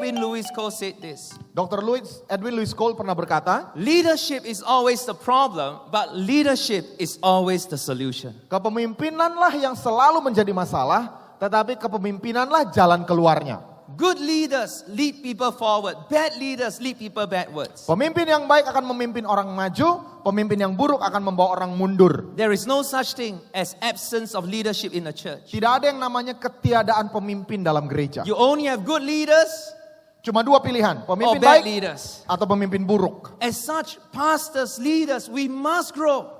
Edwin Louis Cole said this. Dr. Edwin Louis Cole pernah berkata, Leadership is always the problem, but leadership is always the solution. kepemimpinanlah yang selalu menjadi masalah, tetapi kepemimpinanlah jalan keluarnya. Good leaders lead people forward. Bad leaders lead people backwards. Pemimpin yang baik akan memimpin orang maju, pemimpin yang buruk akan membawa orang mundur. There is no such thing as absence of leadership in the church. Tidak ada yang namanya ketiadaan pemimpin dalam gereja. You only have good leaders Cuma dua pilihan, or pemimpin bad baik leaders. atau pemimpin buruk. As such, pastors, leaders, we must grow.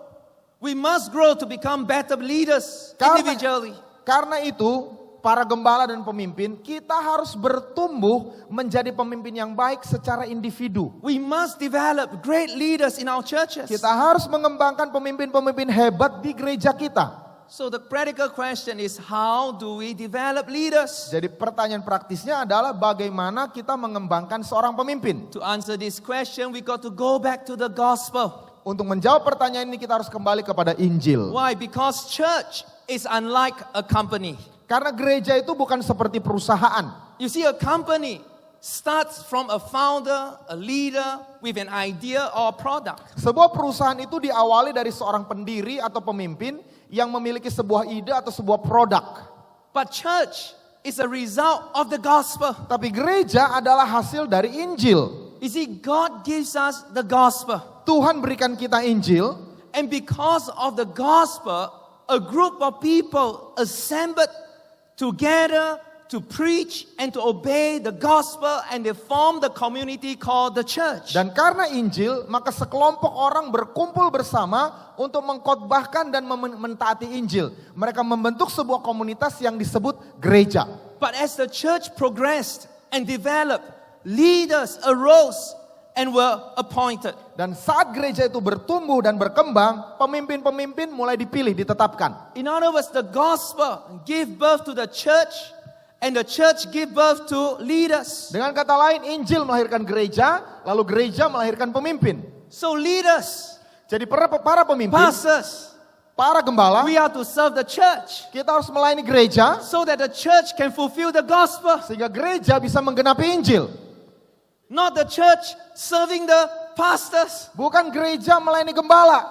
We must grow to become better leaders individually. Karena itu, para gembala dan pemimpin, kita harus bertumbuh menjadi pemimpin yang baik secara individu. We must develop great leaders in our churches. Kita harus mengembangkan pemimpin-pemimpin hebat di gereja kita. So the practical question is, how do we develop leaders? Jadi pertanyaan praktisnya adalah bagaimana kita mengembangkan seorang pemimpin. To answer this question, we got to go back to the gospel. Untuk menjawab pertanyaan ini kita harus kembali kepada Injil. Why? Because church is unlike a company. Karena gereja itu bukan seperti perusahaan. You see, a company starts from a founder, a leader with an idea or a product. Sebuah perusahaan itu diawali dari seorang pendiri atau pemimpin yang memiliki sebuah ide atau sebuah produk. But church is a result of the gospel. Tapi gereja adalah hasil dari Injil. You see, God gives us the gospel. Tuhan berikan kita Injil, And because of the gospel, a group of people assembled together to preach and to obey the gospel, and they form the community called the church. dan karena Injil, maka sekelompok orang berkumpul bersama untuk mengkhotbahkan dan mentaati Injil. Mereka membentuk sebuah komunitas yang disebut gereja. But as the church progressed and developed, leaders arose and were appointed. Dan saat gereja itu bertumbuh dan berkembang, pemimpin-pemimpin mulai dipilih, ditetapkan. In other words, the gospel gave birth to the church, and the church gave birth to leaders. Dengan kata lain, Injil melahirkan gereja, lalu gereja melahirkan pemimpin. So leaders, Jadi para pemimpin, pastors, para gembala, we are to serve the church kita harus melayani gereja so that the church can fulfill the gospel. sehingga gereja bisa menggenapi Injil. Not the church serving the pastors, Bukan gereja melayani gembala,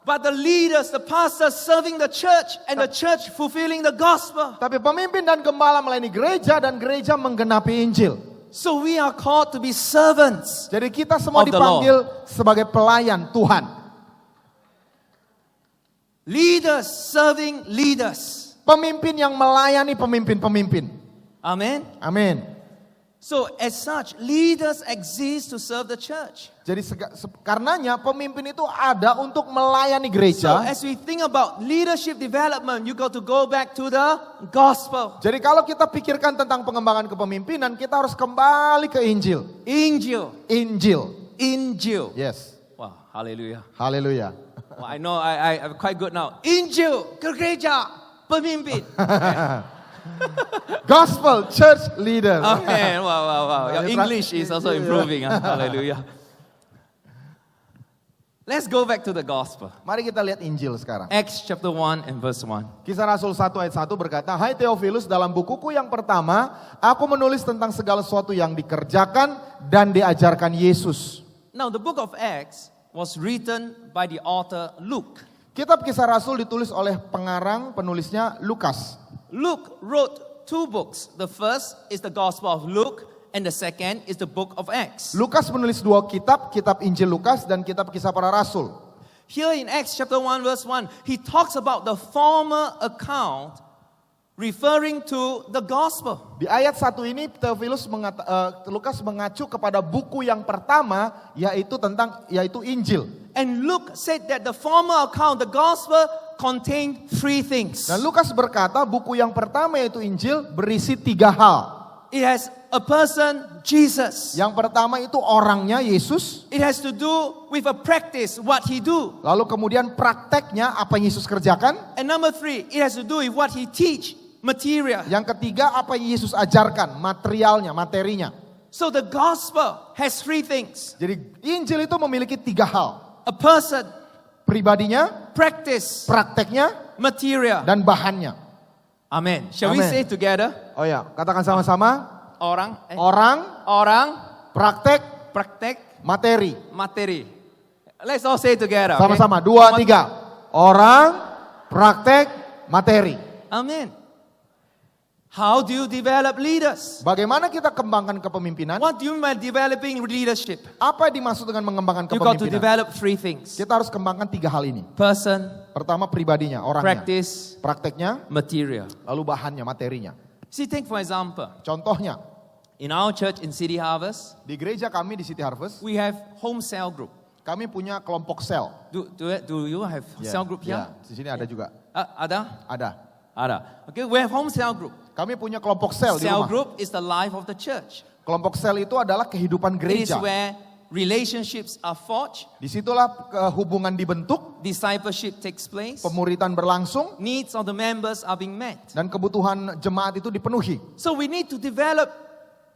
but the leaders, the pastors serving the church, and the church fulfilling the gospel. tapi pemimpin dan gembala melayani gereja dan gereja menggenapi Injil. So we are called to be servants. Jadi kita semua Of the dipanggil sebagai pelayan Tuhan. Leaders serving leaders. Pemimpin yang melayani pemimpin-pemimpin. Amen. Amin. So as such, leaders exist to serve the church. Jadi karenanya pemimpin itu ada untuk melayani So gereja. as we think about leadership development, you got to go back to the gospel. Jadi kalau kita pikirkan tentang pengembangan kepemimpinan, kita harus kembali ke Injil. Injil. Injil. Injil. Yes. Wow, hallelujah. Haleluya. Well, I know I'm quite good now. Injil, gereja, pemimpin. Gospel church leader. Amen. Wow. Your English is also improving. Hallelujah. Let's go back to the gospel. Mari kita lihat Injil sekarang. Acts chapter 1 and verse 1. Kisah Rasul 1 ayat 1 berkata, "Hai Theophilus, dalam bukuku yang pertama, aku menulis tentang segala sesuatu yang dikerjakan dan diajarkan Yesus." Now the book of Acts was written by the author Luke. Kitab Kisah Rasul ditulis oleh pengarang penulisnya Lukas. Luke wrote two books. The first is the Gospel of Luke, and the second is the book of Acts. Lukas menulis dua kitab, kitab Injil Lukas dan kitab Kisah Para Rasul. Here in Acts chapter 1 verse 1, he talks about the former account referring to the gospel. Di ayat 1 ini Lukas mengacu kepada buku yang pertama yaitu Injil. And Luke said that the former account, the gospel, contained three things. Dan Lukas berkata buku yang pertama yaitu Injil berisi 3 hal. It has a person, Jesus. Yang pertama itu orangnya Yesus. It has to do with a practice, what he do. Lalu kemudian prakteknya apa yang Yesus kerjakan. And number 3, it has to do with what he teach, material. Yang ketiga apa yang Yesus ajarkan, materinya. So the gospel has 3 things. Jadi Injil itu memiliki 3 hal. A person, Pribadinya, practice, prakteknya, material. dan bahannya. Amen. Shall we Amen. say it together? Oh ya, katakan sama-sama. orang, praktek, praktek, materi. materi. Let's all say it together. Okay? Sama-sama, 2, 3. Orang, praktek, materi. Amen. How do you develop leaders? Bagaimana kita kembangkan kepemimpinan? What do you mean by developing leadership? Apa yang dimaksud dengan mengembangkan You got to kepemimpinan? develop 3 things. Kita harus kembangkan 3 hal ini. Person, Pertama pribadinya, orangnya. practice, Prakteknya, material. lalu bahannya, materinya. See, take for example, Contohnya, in our church in City Harvest, di gereja kami di City Harvest, we have home cell group. kami punya kelompok sel. Do you have cell group here? Ya, di sini ada juga. Ada? Ada. Ada. Okay, we have home cell group. Kami punya kelompok sel di Cell rumah. group is the life of the church. Kelompok sel itu adalah kehidupan It is gereja. where relationships are forged, Disitulah hubungan dibentuk, discipleship takes place, pemuritan berlangsung, needs of the members are being met. dan kebutuhan jemaat itu dipenuhi. So we need to develop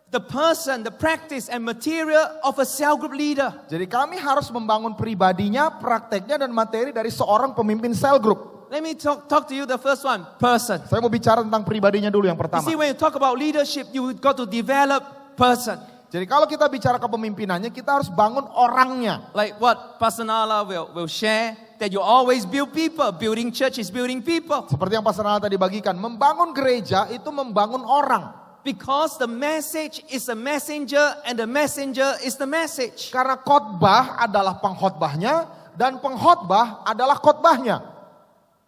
the person, the practice and material of a cell group leader. Jadi kami harus membangun pribadinya, prakteknya, dan materi dari seorang pemimpin sel group. Let me talk to you the first one, person. Saya mau bicara tentang pribadinya dulu yang You pertama. see, when you talk about leadership, you got to develop person. Jadi kalau kita bicara kepemimpinannya, kita harus bangun orangnya. Like what Pastor Nala will share, that you always build people. Building church is building people. Seperti yang Pastor Nala tadi bagikan, membangun gereja itu membangun orang. Because the message is a messenger and the messenger is the message. Karena khotbah adalah pengkhotbahnya dan pengkhotbah adalah khotbahnya.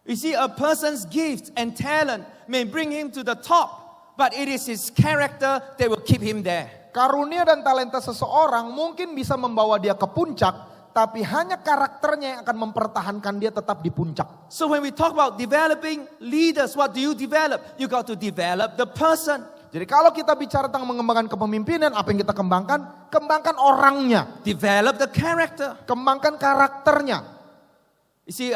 You see, a person's gift and talent may bring him to the top, but it is his character that will keep him there. Karunia dan talenta seseorang mungkin bisa membawa dia ke puncak, tapi hanya karakternya yang akan mempertahankan dia tetap di puncak. So when we talk about developing leaders, what do you develop? You got to develop the person. Jadi kalau kita bicara tentang mengembangkan kepemimpinan, apa yang kita kembangkan? Kembangkan orangnya, Develop the character. kembangkan karakternya. You see,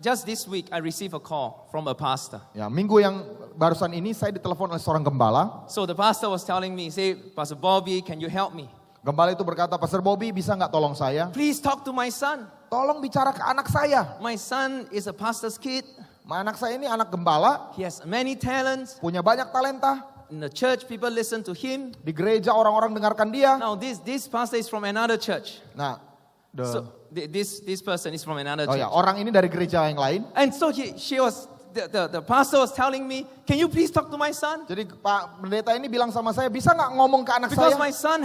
just this week I received a call from a pastor. Ya, minggu yang barusan ini saya ditelepon oleh seorang gembala. So the pastor was telling me, say, Pastor Bobby, can you help me? Gembala itu berkata, Pastor Bobby bisa nggak tolong saya? Please talk to my son. Tolong bicara ke anak saya. My son is a pastor's kid. Anak saya ini anak gembala, He has many talents. punya banyak talenta. In the church, people listen to him. Di gereja orang-orang dengarkan dia. Now this pastor is from another church. Nah, So this person is from another oh church. ya, orang ini dari gereja yang lain. And so the pastor was telling me, can you please talk to my son? Jadi Pak Pendeta ini bilang sama saya, bisa nggak ngomong ke anak Because saya? my son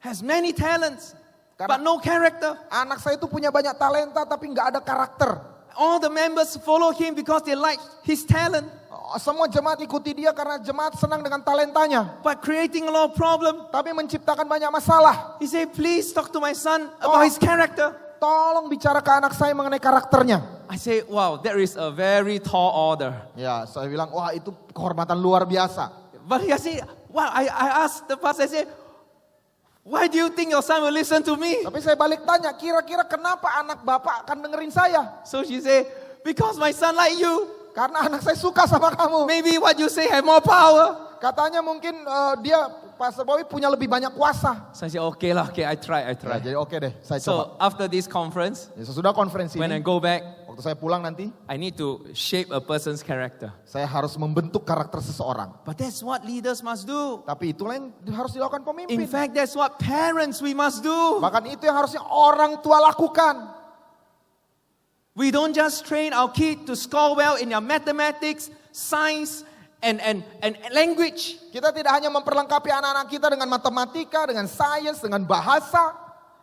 has many talents, Karena- but no character. Anak saya itu punya banyak talenta tapi nggak ada karakter. All the members follow him because they like his talent, Semua jemaat ikuti dia karena jemaat senang dengan talentanya. but creating a lot of problem. Tapi menciptakan banyak masalah. He said, please talk to my son about his character. Tolong bicara ke anak saya mengenai karakternya. I say, wow, there is a very tall order. Ya, saya bilang, wah itu kehormatan luar biasa. But I say, wow, I asked the pastor, I said, why do you think your son will listen to me? Tapi saya balik tanya, kira-kira kenapa anak bapak akan dengerin saya? So she said, because my son like you. Karena anak saya suka sama kamu. Maybe what you say have more power. Katanya mungkin dia, Pastor Bobby punya lebih banyak kuasa. So I said, okay lah, okay, I try. Ya, jadi oke deh, saya coba. So after this conference, Ya, sesudah konferensi when I ini, go back, waktu saya pulang nanti, I need to shape a person's character. saya harus membentuk karakter seseorang. But that's what leaders must do. Tapi itulah yang harus dilakukan In pemimpin. fact, that's what parents we must do. Bahkan itu yang harusnya orang tua lakukan. We don't just train our kid to score well in their mathematics, science, and language. Kita tidak hanya memperlengkapi anak-anak kita dengan matematika, dengan sains, dengan bahasa.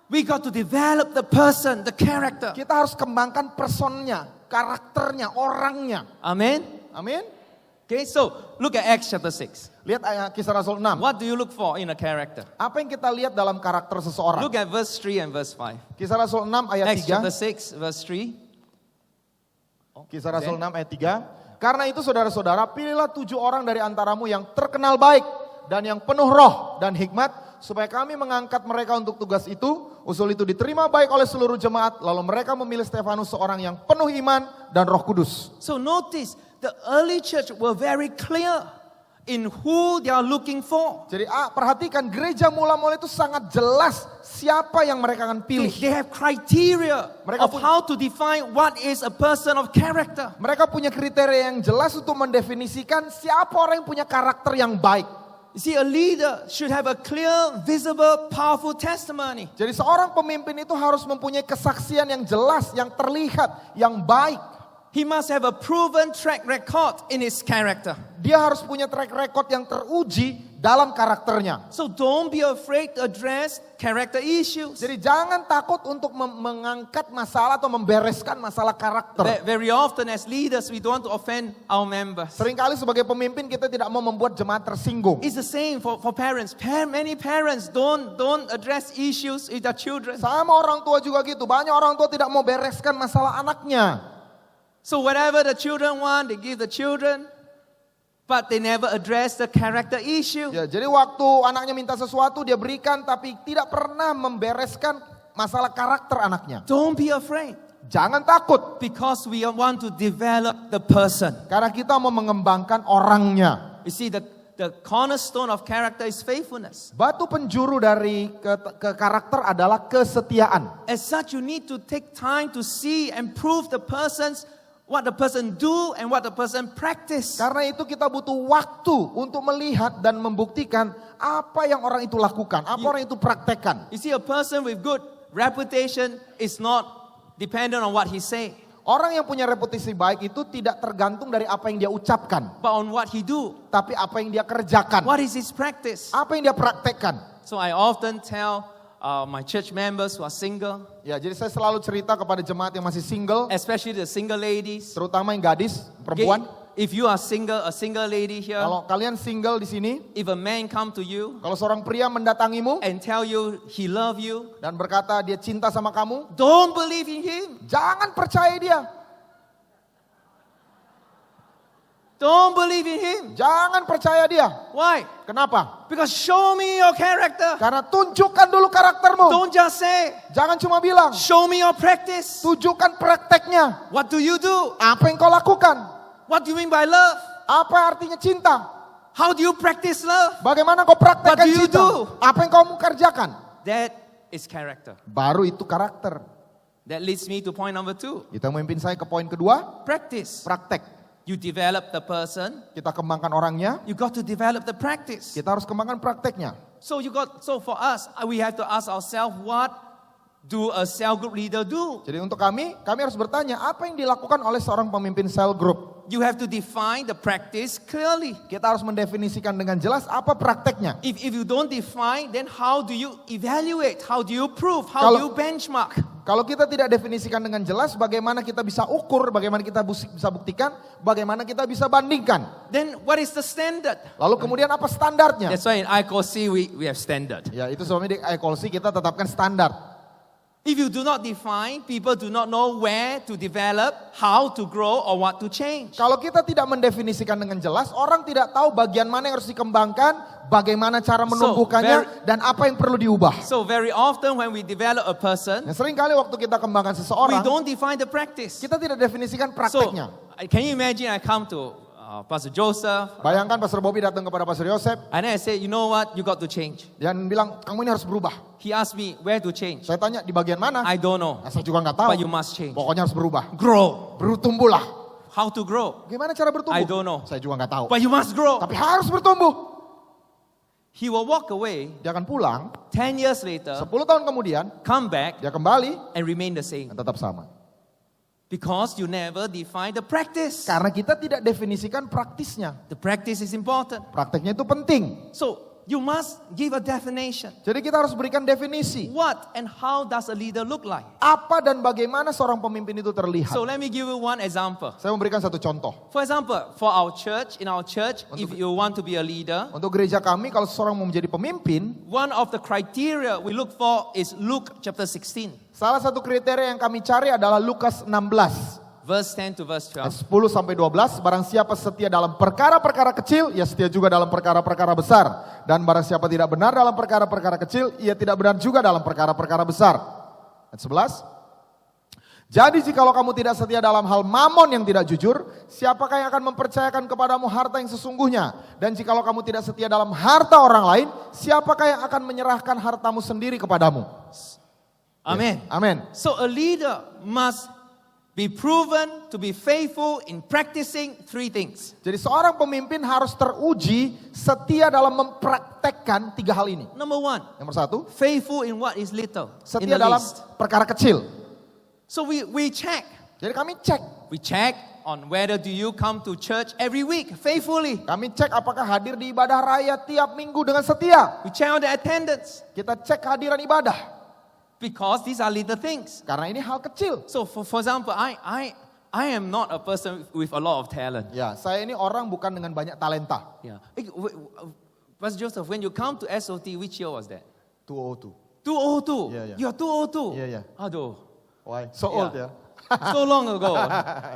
We got to develop the person, the character. Kita harus kembangkan personnya, karakternya, orangnya. Amen. Amin. Okay, so look at Acts chapter 6. Lihat Kisah Rasul 6. What do you look for in a character? Apa yang kita lihat dalam karakter seseorang? Look at verse 3 and verse 5. Kisah Rasul 6 ayat Acts chapter 3. 6, verse 3. Kisah Rasul 6 ayat 3. Karena itu saudara-saudara, pilihlah 7 orang dari antaramu yang terkenal baik dan yang penuh roh dan hikmat, supaya kami mengangkat mereka untuk tugas itu. Usul itu diterima baik oleh seluruh jemaat, lalu mereka memilih Stefanus seorang yang penuh iman dan Roh Kudus. So notice, the early church were very clear in who they are looking for. Jadi perhatikan, gereja mula-mula itu sangat jelas siapa yang mereka akan pilih. They have criteria Mereka of how to define what is a person of character. Mereka punya kriteria yang jelas untuk mendefinisikan siapa orang yang punya karakter yang baik. You see, a leader should have a clear, visible, powerful testimony. Jadi seorang pemimpin itu harus mempunyai kesaksian yang jelas, yang terlihat, yang baik. He must have a proven track record in his character. Dia harus punya track record yang teruji dalam karakternya. So don't be afraid to address character issues. Jadi jangan takut untuk mengangkat masalah atau membereskan masalah karakter. Very often as leaders, we don't want to offend our members. Seringkali sebagai pemimpin kita tidak mau membuat jemaat tersinggung. It's the same for parents. Many parents don't address issues with their children. Sama orang tua juga gitu. Banyak orang tua tidak mau bereskan masalah anaknya. So whatever the children want, they give the children. But they never address the character issue. Ya, jadi waktu anaknya minta sesuatu dia berikan tapi tidak pernah membereskan masalah karakter anaknya. Don't be afraid. Jangan takut. Because we want to develop the person. Karena kita mau mengembangkan orangnya. You see, the cornerstone of character is faithfulness. Batu penjuru dari ke karakter adalah kesetiaan. As such, you need to take time to see and prove what the person do and what the person practice. Karena itu kita butuh waktu untuk melihat dan membuktikan apa yang orang itu lakukan, apa orang itu praktekkan. You see, a person with good reputation is not dependent on what he say. Orang yang punya reputasi baik itu tidak tergantung dari apa yang dia ucapkan, but on what he do. Tapi apa yang dia kerjakan. What is his practice? Apa yang dia praktekkan. So I often tell my church members who are single. Ya, jadi saya selalu cerita kepada jemaat yang masih single, especially the single ladies. Terutama yang gadis, perempuan. If you are single, a single lady here. Kalau kalian single di sini, if a man come to you, kalau seorang pria mendatangimu and tell you he love you, dan berkata dia cinta sama kamu, don't believe in him. Jangan percaya dia. Don't believe in him. Jangan percaya dia. Why? Kenapa? Because show me your character. Karena tunjukkan dulu karaktermu. Don't just say. Jangan cuma bilang. Show me your practice. Tunjukkan prakteknya. What do you do? Apa yang kau lakukan? What do you mean by love? Apa artinya cinta? How do you practice love? Bagaimana kau praktekkan What do you cinta? do? Apa yang kau kerjakan? That is character. Baru itu karakter. That leads me to point number 2. Kita memimpin saya ke poin kedua. Practice. Praktek. You develop the person. Kita kembangkan orangnya. You got to develop the practice. Kita harus kembangkan prakteknya. So for us, we have to ask ourselves, what do a cell group leader do? Jadi untuk kami harus bertanya, apa yang dilakukan oleh seorang pemimpin cell group? You have to define the practice clearly. Kita harus mendefinisikan dengan jelas apa prakteknya. If you don't define, then how do you evaluate? How do you prove? How do you benchmark? Kalau kita tidak definisikan dengan jelas, bagaimana kita bisa ukur, bagaimana kita bisa buktikan, bagaimana kita bisa bandingkan. Then what is the standard? Lalu kemudian apa standarnya? That's why in ICOC we have standard. Ya, itu sebabnya di ICOC kita tetapkan standar. If you do not define, people do not know where to develop, how to grow, or what to change. Kalau kita tidak mendefinisikan dengan jelas, orang tidak tahu bagian mana yang harus dikembangkan, bagaimana cara menumbuhkannya, dan apa yang perlu diubah. So very often when we develop a person, sering kali waktu kita kembangkan seseorang, we don't define the practice. Kita tidak definisikan prakteknya. So, can you imagine I come to Pastor Joseph. Bayangkan Pastor Bobby datang kepada Pastor Joseph. And I say, you know what, you got to change. Dan bilang, kamu ini harus berubah. He asked me, where to change? Saya tanya, di bagian mana? I don't know. Saya juga nggak tahu. But you must change. Pokoknya harus berubah. Grow. Bertumbuhlah. How to grow? Gimana cara bertumbuh? I don't know. Saya juga nggak tahu. But you must grow. Tapi harus bertumbuh. He will walk away. Dia akan pulang. 10 years later. 10 tahun kemudian. Come back. Dia kembali. And remain the same. Dan tetap sama. Because you never define the practice. Karena kita tidak definisikan praktisnya. The practice is important. Prakteknya itu penting. So you must give a definition. Jadi kita harus berikan definisi. What and how does a leader look like? Apa dan bagaimana seorang pemimpin itu terlihat? So let me give you one example. Saya memberikan satu contoh. For example, for our church, in our church, if you want to be a leader, untuk gereja kami, kalau seseorang mau menjadi pemimpin, one of the criteria we look for is Luke chapter 16. Salah satu kriteria yang kami cari adalah Lukas 16. Verse 10 to verse 12. 10 sampai 12, barang siapa setia dalam perkara-perkara kecil, ia setia juga dalam perkara-perkara besar. Dan barang siapa tidak benar dalam perkara-perkara kecil, ia tidak benar juga dalam perkara-perkara besar. Ayat 11. Jadi jikalau kamu tidak setia dalam hal mamon yang tidak jujur, siapakah yang akan mempercayakan kepadamu harta yang sesungguhnya? Dan jikalau kamu tidak setia dalam harta orang lain, siapakah yang akan menyerahkan hartamu sendiri kepadamu? Amen. Amen. So a leader must be proven to be faithful in practicing three things. Jadi seorang pemimpin harus teruji setia dalam mempraktekkan 3 hal ini. Number one, Nomor 1, faithful in what is little. In setia the dalam least. perkara kecil. So we check. Jadi kami cek. We check on whether do you come to church every week faithfully. Kami cek apakah hadir di ibadah raya tiap minggu dengan setia. We check on the attendance. Kita cek kehadiran ibadah. Because these are little things. Karena ini hal kecil. So for example, I am not a person with a lot of talent. Ya, saya ini orang bukan dengan banyak talenta. Yeah. Pastor Joseph, when you come to SOT, which year was that? 202. 202. Yeah, yeah. You're 202. Yeah. Aduh. Why? So Yeah. old ya. So long ago.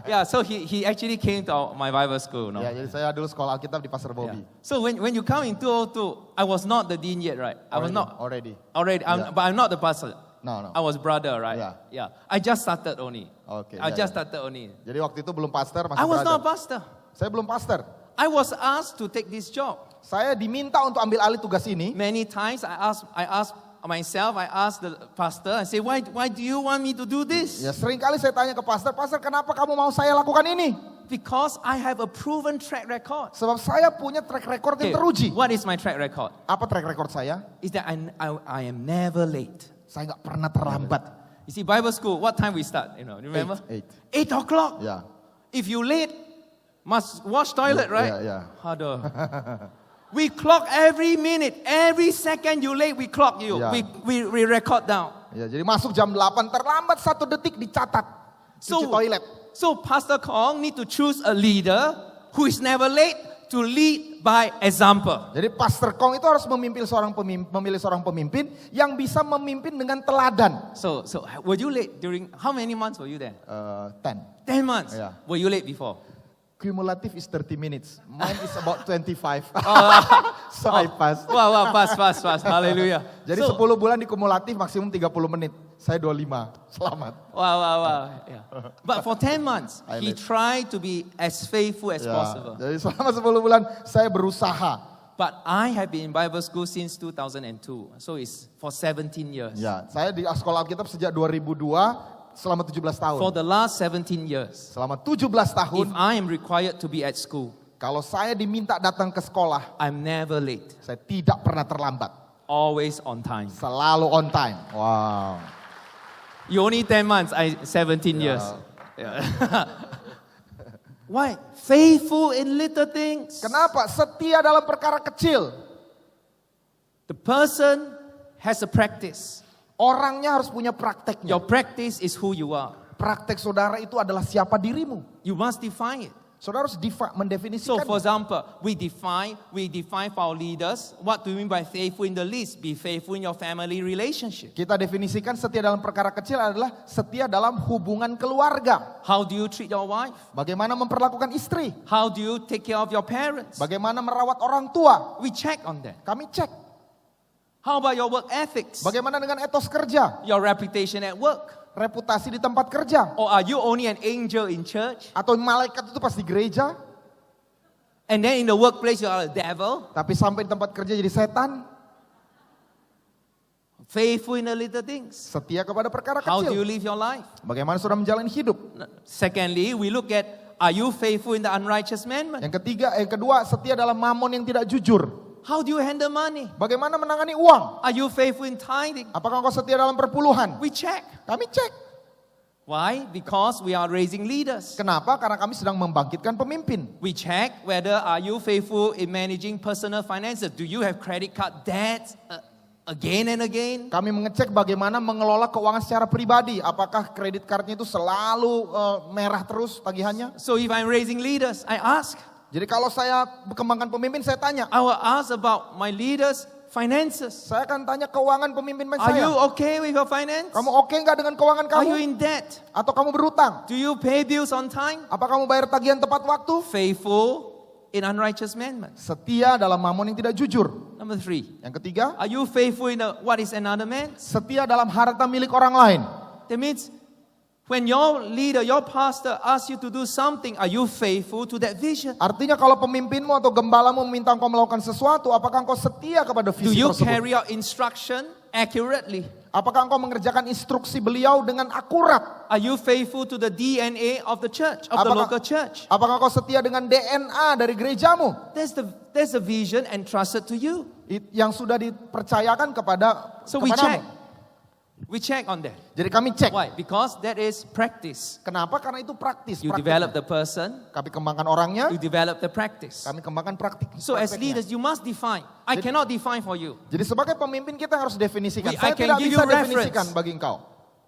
Yeah, so he actually came to my Bible school. No? Ya, jadi saya dulu sekolah Alkitab di Pasar Bobby. Yeah. So when you come in 202, I was not the dean yet, right? I was not Already. already, but I'm not the pastor. No. I was brother, right? Yeah. I just started only. Okay, I yeah, just yeah. started only. Jadi waktu itu belum pastor, masih I was not a brother. pastor. Saya belum pastor. I was asked to take this job. Saya diminta untuk ambil alih tugas ini. Many times I asked myself, I asked the pastor, I say, why do you want me to do this? Ya sering kali saya tanya ke pastor, kenapa kamu mau saya lakukan ini? Because I have a proven track record. Sebab saya punya track record yang Okay, teruji. what is my track record? Apa track record saya? Is that I am never late. Saya nggak pernah terlambat. You see, Bible school, what time we start? Remember? 8. 8 o'clock. Ya. If you late, must wash toilet, right? Yeah. Aduh. We clock every minute, every second you late, we clock you. Yeah. We record down. Ya, jadi masuk jam 8, terlambat 1 detik dicatat. Cuci toilet. So Pastor Kong need to choose a leader who is never late to lead by example. Jadi Pastor Kong itu harus memilih seorang pemimpin yang bisa memimpin dengan teladan. So were you late during, how many months were you there? 10. 10 months. Yeah. Were you late before? Cumulative is 30 minutes. Mine is about 25. So I pass. Wow, pass. Hallelujah. Jadi 10 bulan di kumulatif maksimum 30 menit. Saya 25. Selamat. Wow. Yeah. But for 10 months, I he late. tried to be as faithful as Ya, possible. jadi selama 10 bulan saya berusaha. But I have been in Bible school since 2002. So it's for 17 years. Ya, saya di sekolah Alkitab sejak 2002 selama 17 tahun. For the last 17 years, Selama 17 tahun, if I am required to be at school, kalau saya diminta datang ke sekolah, I'm never late. saya tidak pernah terlambat. Always on time. Selalu on time. Wow. You only 10 months, I 17 years. Yeah. Why? Faithful in little things. Kenapa? Setia dalam perkara kecil. The person has a practice. Orangnya harus punya prakteknya. Your practice is who you are. Praktek saudara itu adalah siapa dirimu. You must define it. Saudara harus So mendefinisikan. for example, we define for our leaders, what do we mean by faithful in the least? Be faithful in your family relationship. Kita definisikan setia dalam perkara kecil adalah setia dalam hubungan keluarga. How do you treat your wife? Bagaimana memperlakukan istri. How do you take care of your parents? Bagaimana merawat orang tua. We check on that. Kami cek. How about your work ethics? Bagaimana dengan etos kerja. Your reputation at work? Reputasi di tempat kerja. Or are you only an angel in church? Atau malaikat itu pas di gereja. And then in the workplace you are a devil? Tapi sampai di tempat kerja jadi setan. Faithful in the little things. Setia kepada perkara How do you kecil. live your life? Bagaimana saudara menjalani hidup. Secondly, we look at, are you faithful in the unrighteous mammon? Yang kedua, setia dalam mamon yang tidak jujur. How do you handle money? Bagaimana menangani uang? Are you faithful in tithing? Apakah engkau setia dalam perpuluhan? We check. Kami cek. Why? Because we are raising leaders. Kenapa? Karena kami sedang membangkitkan pemimpin. We check whether are you faithful in managing personal finances. Do you have credit card debts again and again? Kami mengecek bagaimana mengelola keuangan secara pribadi. Apakah kredit cardnya itu selalu merah terus tagihannya? So if I'm raising leaders, I ask. Jadi kalau saya kembangkan pemimpin, saya tanya. I will ask about my leaders' finances. Saya akan tanya keuangan pemimpin Are you saya. okay with your finance? Kamu oke nggak dengan keuangan Are you kamu? in debt? Atau kamu berutang? Do you pay bills on time? Apa kamu bayar tagihan tepat waktu? Faithful in unrighteous mammon. Setia dalam mamon yang tidak jujur. Number 3. Yang ketiga, Are you faithful in what is another man? setia dalam harta milik orang lain. That means when your leader, your pastor asks you to do something, are you faithful to that vision? Artinya kalau pemimpinmu atau gembalamu meminta engkau melakukan sesuatu, apakah engkau setia kepada Do visi you tersebut? carry out instruction accurately? Apakah engkau mengerjakan instruksi beliau dengan akurat? Are you faithful to the DNA of the church, of the local church? Apakah engkau setia dengan DNA dari gerejamu? There's a vision entrusted to you. Yang sudah dipercayakan So we check. We check on that. Jadi kami cek. Why? Because that is practice. Kenapa? Karena itu praktis. You develop the person. Kami kembangkan orangnya. You develop the practice. Kami kembangkan praktik. So as leaders, you must define. I cannot define for you. Jadi sebagai pemimpin kita harus definisikan. I Saya can tidak give bisa you definisikan reference. bagi engkau.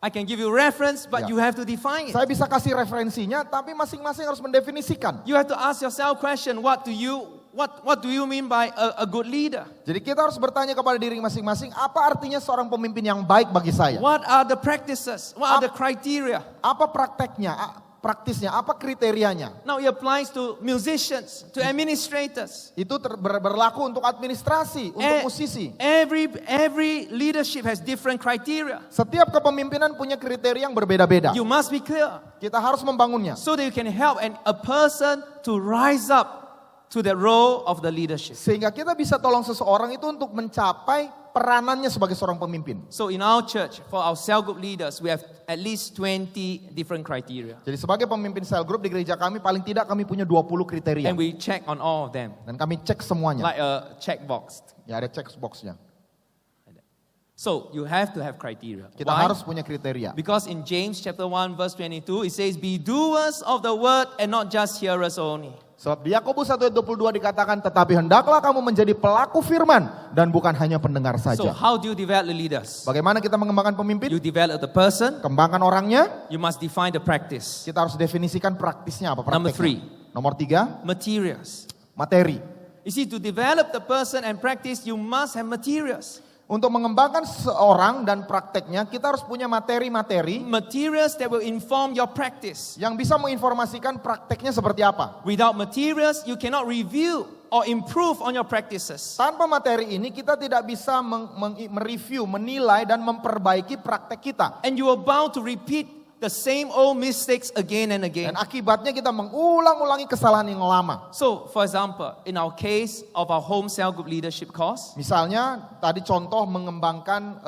I can give you reference, but Ya. you have to define it. Saya bisa kasih referensinya, tapi masing-masing harus mendefinisikan. You have to ask yourself question, what do you mean by a good leader? Jadi kita harus bertanya kepada diri masing-masing, apa artinya seorang pemimpin yang baik bagi saya? What are the practices? What are the criteria? Apa prakteknya, praktisnya, apa kriterianya? Now it applies to musicians, to administrators. Itu berlaku untuk administrasi, untuk musisi. Every leadership has different criteria. Setiap kepemimpinan punya kriteria yang berbeda-beda. You must be clear Kita harus membangunnya. so that you can help a person to rise up to the role of the leadership. Sehingga kita bisa tolong seseorang itu untuk mencapai peranannya sebagai seorang pemimpin. So in our church, for our cell group leaders, we have at least 20 different criteria. Jadi sebagai pemimpin cell group di gereja kami, paling tidak kami punya 20 kriteria. And we check on all of them, Dan kami cek semuanya. like a checkbox. Ya ada checkboxnya. So you have to have criteria. Kita Why? harus punya kriteria. Because in James chapter 1 verse 22, it says, be doers of the word and not just hearers only. Sebab di Yakobus 1:22 dikatakan, tetapi hendaklah kamu menjadi pelaku firman dan bukan hanya pendengar So saja. how do you develop the leaders? Bagaimana kita mengembangkan pemimpin? You develop the person, Kembangkan orangnya, you must define the practice. kita harus definisikan praktisnya apa Number prakteknya. 3, Nomor 3, materials. materi. You see, to develop the person and practice, you must have materials. Untuk mengembangkan seorang dan prakteknya, kita harus punya materi-materi Materials that will inform your practice. yang bisa menginformasikan prakteknya seperti apa. Without materials, you cannot review or improve on your practices. Tanpa materi ini kita tidak bisa mereview, menilai dan memperbaiki praktek kita. And you are bound to repeat the same old mistakes again and again. Dan akibatnya kita mengulang-ulangi kesalahan yang lama. So, for example, in our case of our home cell group leadership course, Misalnya tadi contoh mengembangkan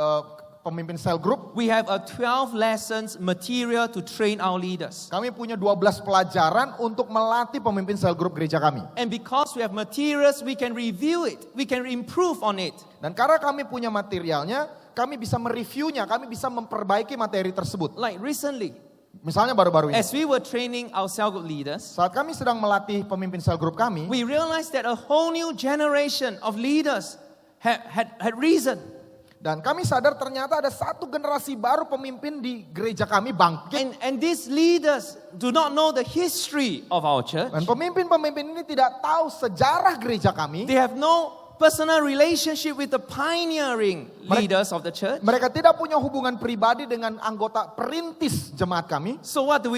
pemimpin cell group. we have a 12 lessons material to train our leaders. Kami punya 12 pelajaran untuk melatih pemimpin cell group gereja kami. And because we have materials, we can review it. We can improve on it. Dan karena kami punya materialnya, kami bisa mereviewnya, kami bisa memperbaiki materi tersebut. Like recently, Misalnya baru-baru ini, as we were training our cell group leaders, saat kami sedang melatih pemimpin cell group kami, we realized that a whole new generation of leaders had risen. dan kami sadar ternyata ada satu generasi baru pemimpin di gereja kami bangkit. And these leaders do not know the history of our church. Dan pemimpin-pemimpin ini tidak tahu sejarah gereja kami. They have no personal relationship with the pioneering leaders of the church. Mereka tidak punya hubungan pribadi dengan anggota perintis jemaat kami. So what do?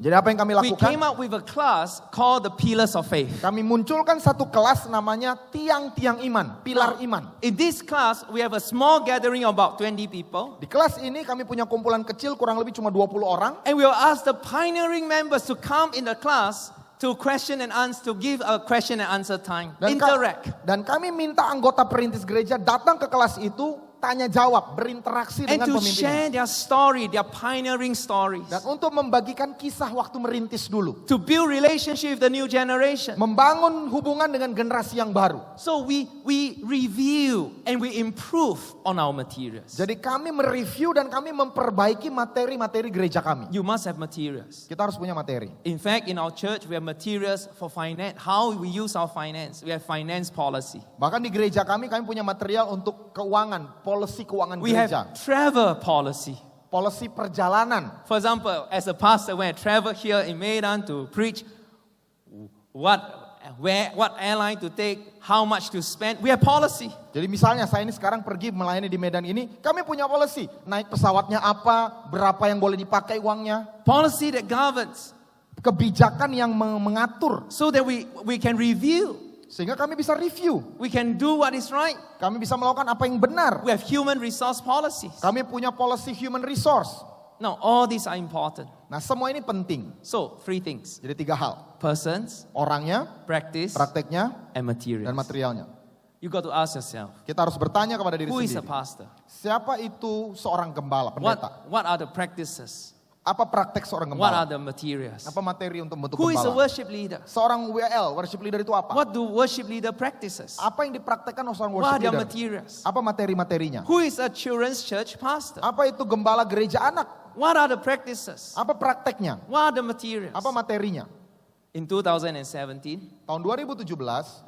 Jadi apa yang kami We lakukan? came up with a class called the Pillars of Faith. Kami munculkan satu kelas namanya tiang-tiang iman, pilar iman. In this class, we have a small gathering of about 20 people. Di kelas ini kami punya kumpulan kecil kurang lebih cuma 20 orang. And we will ask the pioneering members to come in the class to question and answer, to give a question and answer time. Interact. Dan kami minta anggota perintis gereja datang ke kelas itu, tanya jawab, berinteraksi And dengan to pemimpin. share their story, their pioneering stories. Dan untuk membagikan kisah waktu merintis dulu. To build relationship with the new generation. Membangun hubungan dengan generasi yang baru. So we review and we improve on our materials. Jadi kami mereview dan kami memperbaiki materi-materi gereja kami. You must have materials. Kita harus punya materi. In fact, in our church, we have materials for finance. How we use our finance. We have finance policy. Bahkan di gereja kami punya material untuk keuangan, policy keuangan We gereja. have travel policy. Policy perjalanan. For example, as a pastor, when I travel here in Medan to preach, what airline to take, how much to spend, we have policy. Jadi misalnya saya ini sekarang pergi melayani di Medan ini, kami punya policy. Naik pesawatnya apa, berapa yang boleh dipakai uangnya. Policy that governs. Kebijakan yang mengatur. So that we can review. Sehingga kami bisa review. We can do what is right. Kami bisa melakukan apa yang benar. We have human resource policies. Kami punya policy human resource. Now, all these are important. Nah semua ini penting. So, 3 things. Jadi 3 hal. Persons, Orangnya, practice, prakteknya, and materials. dan materialnya. You got to ask yourself, Kita harus bertanya kepada diri who is a sendiri. pastor? Siapa itu seorang gembala, pendeta? What are the practices? Apa praktek seorang What are gembala? the materials? Apa materi untuk membentuk Who is a gembala? worship leader? Seorang WL, worship leader itu apa? What do worship leader practices? Apa yang dipraktekkan oleh seorang What are worship their leader? materials? Apa materi-materinya? Who is a children's church pastor? Apa itu gembala gereja anak? What are the practices? Apa prakteknya? What are the materials? Apa materinya? In 2017, Tahun 2017,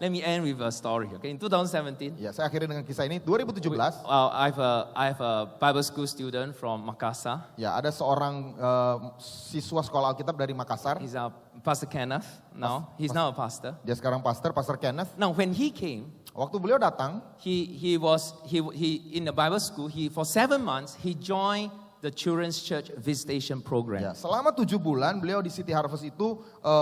let me end with a story. Okay, in 2017, ya saya akhiri dengan kisah ini. 2017, I have a Bible school student from Makassar. ya ada seorang siswa sekolah Alkitab dari Makassar. He's Pastor Kenneth now. He's now a pastor. Dia sekarang Pastor Kenneth. Now, when he came, Waktu beliau datang, he in the Bible school. For 7 months he joined the Children's Church Visitation Program. ya, selama 7 bulan beliau di City Harvest itu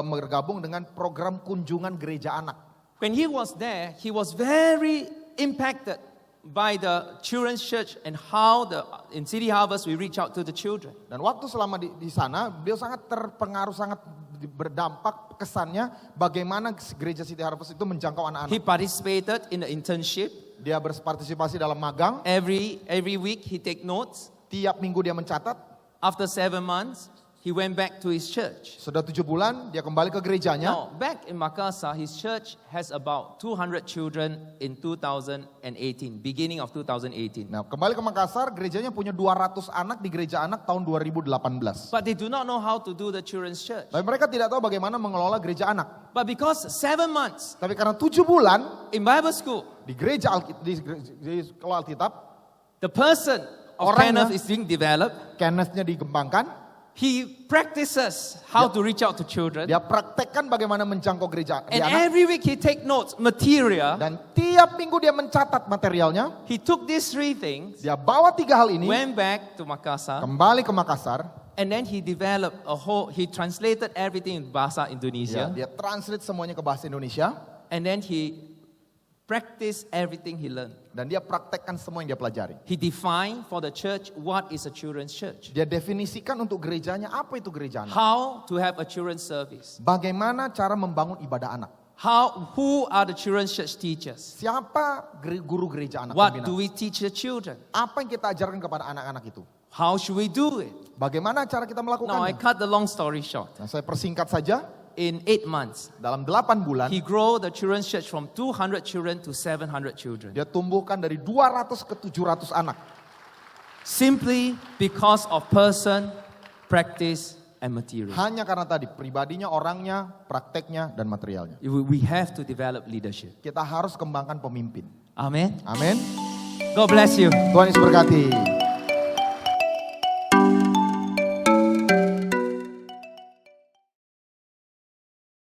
bergabung dengan program kunjungan gereja anak. When he was there, he was very impacted by the Children's Church and how in City Harvest we reach out to the children. Dan waktu selama di sana, beliau sangat terpengaruh, sangat berdampak kesannya bagaimana gereja City Harvest itu menjangkau He anak-anak. participated in the internship. Dia berpartisipasi dalam magang, Every week he take notes. tiap minggu dia mencatat. After 7 months, he went back to his church. Sudah 7 bulan, dia kembali ke gerejanya. Now, back in Makassar, his church has about 200 children in 2018, beginning of 2018. Nah, kembali ke Makassar, gerejanya punya 200 anak di gereja anak tahun 2018. But they do not know how to do the children's church. Tapi mereka tidak tahu bagaimana mengelola gereja anak. But because 7 months Tapi karena 7 bulan in Bible school, di gereja di sekolah Alkitab, the person of Orangnya- Kenneth is being developed. Kenneth-nya dikembangkan. He practices how to reach out to children. Dia praktekkan bagaimana menjangkau gereja di And anak. every week he take notes, material. Dan tiap minggu dia mencatat materialnya. He took these 3 things, Dia bawa 3 hal ini, went back to Makassar, kembali ke Makassar. and then he developed he translated everything in Bahasa Ya, Indonesia. dia translate semuanya ke bahasa Indonesia. And then he practiced everything he learned. Dan dia praktekkan semua yang dia pelajari. He defined for the church what is a children's church. Dia definisikan untuk gerejanya apa itu gereja anak. How to have a children's service. Bagaimana cara membangun ibadah anak. Who are the children's church teachers? Siapa guru gereja anak? What pembina? do we teach the children? Apa yang kita ajarkan kepada anak-anak itu? How should we do it? Bagaimana cara kita Now I melakukannya? cut the long story short. Nah, saya persingkat saja. In 8 months, Dalam 8 bulan, he grew the children's church from 200 children to 700 children. dia tumbuhkan dari 200 ke 700 anak. Simply because of person, practice, and material. Hanya karena tadi, pribadinya, orangnya, prakteknya, dan materialnya. We have to develop leadership. Kita harus kembangkan pemimpin. Amen. Amin. God bless you. Tuhan Yesus berkati.